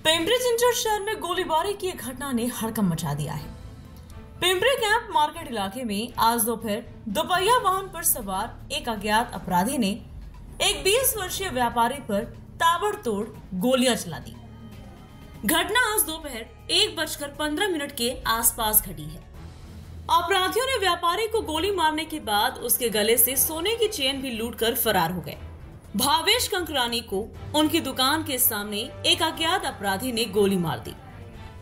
पिंपरी चिंचवड शहर में गोलीबारी की एक घटना ने हड़कंप मचा दिया है। पिंपरी कैंप मार्केट इलाके में आज दोपहर दोपहिया वाहन पर सवार एक अज्ञात अपराधी ने एक 20 वर्षीय व्यापारी पर ताबड़तोड़ गोलियां चला दी। घटना आज दोपहर 1:15 के आसपास घटी है। अपराधियों ने व्यापारी को गोली मारने के बाद उसके गले से सोने की चेन भी लूटकर फरार हो गए। भावेश कंकरानी को उनकी दुकान के सामने एक अज्ञात अपराधी ने गोली मार दी।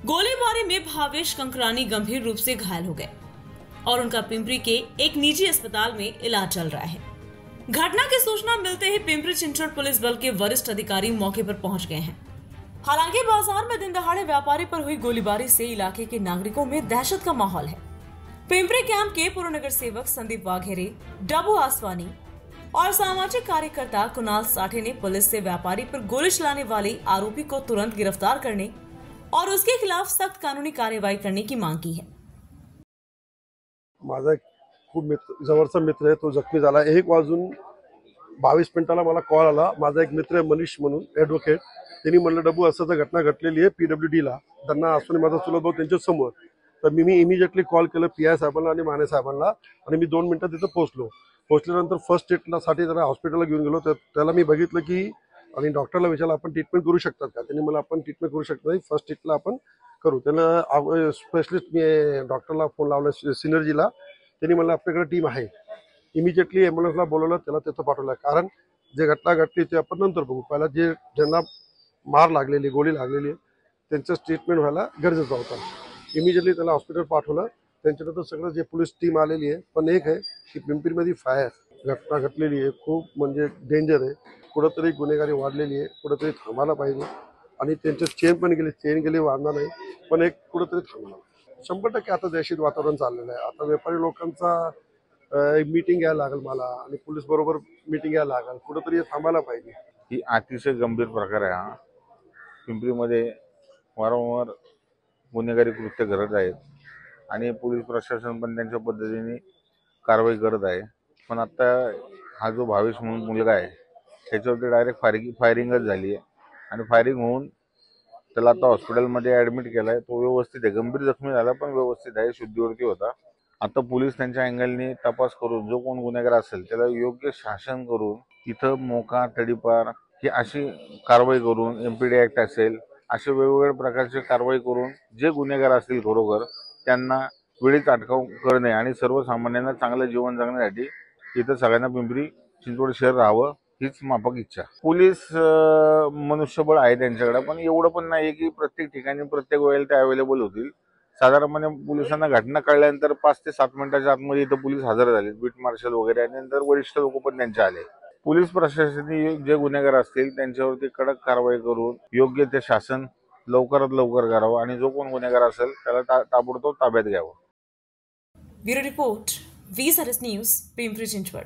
गोलीबारी में भावेश कंकरानी गंभीर रूप से घायल हो गए और उनका पिंपरी के एक निजी अस्पताल में इलाज चल रहा है। घटना की सूचना मिलते ही पिंपरी चिंचवड पुलिस बल के वरिष्ठ अधिकारी मौके पर पहुंच गए हैं। हालांकि बाजार में दिन दहाड़े व्यापारी पर हुई गोलीबारी से इलाके के नागरिकों में दहशत का माहौल है। पिंपरी कैंप के पूर्व नगर सेवक संदीप वाघेरे, डब्बू आसवानी और सामाजिक कार्यकर्ता कुणाल साठे ने पुलिस से व्यापारी पर गोली चलाने वाले आरोपी को तुरंत गिरफ्तार करने और उसके खिलाफ सख्त कानूनी कार्यवाही करने की मांग की है। माझा खूप जवळचा मित्र आहे, तो जखमी झाला। 1:22 मला कॉल आला। माझा एक मित्र आहे मनीष म्हणून ॲडव्होकेट, त्यांनी म्हणलं डब्बू असं घटना घडलेली आहे PWD ला, त्यांना असून माझा चुलत भाऊ त्यांच्या समोर। तर मी इमिजिएटली कॉल केलं PI साहेबांना आणि माने साहेबांना आणि मी 2 मिनिटात तिथं पोहोचल्यानंतर फर्स्ट एडला साठी त्याला हॉस्पिटलला घेऊन गेलो। तर त्याला मी बघितलं की आणि डॉक्टरला विचारलं आपण ट्रीटमेंट करू शकतात का, त्यांनी मला आपण ट्रीटमेंट करू शकत नाही, फर्स्ट एडला आपण करू। त्याला स्पेशलिस्ट मी डॉक्टरला फोन लावला सिनर्जीला, त्यांनी मला आपल्याकडे टीम आहे। इमिजिएटली ॲम्ब्युलन्सला बोलवलं, त्याला तिथं पाठवलं। कारण जे घटना घडली ते आपण नंतर बघू, पहिला जे ज्यांना मार लागलेली गोली लागलेली आहे त्यांचं ट्रीटमेंट व्हायला गरजेचं होतं। इमिजिएटली त्याला हॉस्पिटल पाठवलं। त्यांच्यानंतर सगळं जे पोलीस टीम आलेली आहे, पण एक आहे की पिंपरीमध्ये फायर घटना घडलेली आहे, खूप म्हणजे डेंजर आहे। कुठंतरी गुन्हेगारी वाढलेली आहे, कुठंतरी थांबायला पाहिजे आणि त्यांचे चेन गेली वाढणार नाही, पण एक कुठंतरी थांबणार 100%। आता दहशत वातावरण चाललेलं आहे। आता व्यापारी लोकांचा मीटिंग घ्यायला लागेल मला आणि पोलीस बरोबर मीटिंग घ्यायला लागेल, कुठंतरी थांबायला पाहिजे। ही अतिशय गंभीर प्रकार आहे हा। पिंपरीमध्ये वारंवार गुन्हेगारी कृत्य घडत आहेत आणि पोलीस प्रशासन पण त्यांच्या पद्धतीने कारवाई करत आहे। पण आता हा जो भावेश म्हणून मुलगा आहे त्याच्यावरती डायरेक्ट फायरिंगच झाली आहे आणि फायरिंग होऊन त्याला आता हॉस्पिटलमध्ये ॲडमिट केलं आहे। तो व्यवस्थित आहे, गंभीर जखमी झाला पण व्यवस्थित आहे, शुद्धीवरती होता। आता पोलीस त्यांच्या अँगलने तपास करून जो कोण गुन्हेगार असेल त्याला योग्य शासन करून इथं मोका तडीपार ही अशी कारवाई करून MPD ॲक्ट असेल अशा वेगवेगळ्या प्रकारची कारवाई करून जे गुन्हेगार असतील खरोखर त्यांना वेळीच अटकाव करणे आणि सर्वसामान्यांना चांगलं जीवन जगण्यासाठी इथं सगळ्यांना पिंपरी चिंचवड शहर राहावं हीच माफक इच्छा। पोलीस मनुष्यबळ आहे त्यांच्याकडे, पण एवढं पण नाही की प्रत्येक ठिकाणी प्रत्येक वेळेला ते अवेलेबल होतील। साधारणपणे पोलिसांना घटना कळल्यानंतर 5 ते 7 मिनिटाच्या आतमध्ये इथं पोलीस हजर झाले, बीट मार्शल वगैरे, आणि नंतर वरिष्ठ लोक पण त्यांचे आले। पोलीस प्रशासनाने जे गुन्हेगार असतील त्यांच्यावरती कडक कारवाई करून योग्य ते शासन लवकरात लवकर करावं आणि जो कोण गुन्हेगार असेल त्याला ताबडतोब ताब्यात घ्यावं। Bureau report, VSRS news, Pimpri Chinchwad.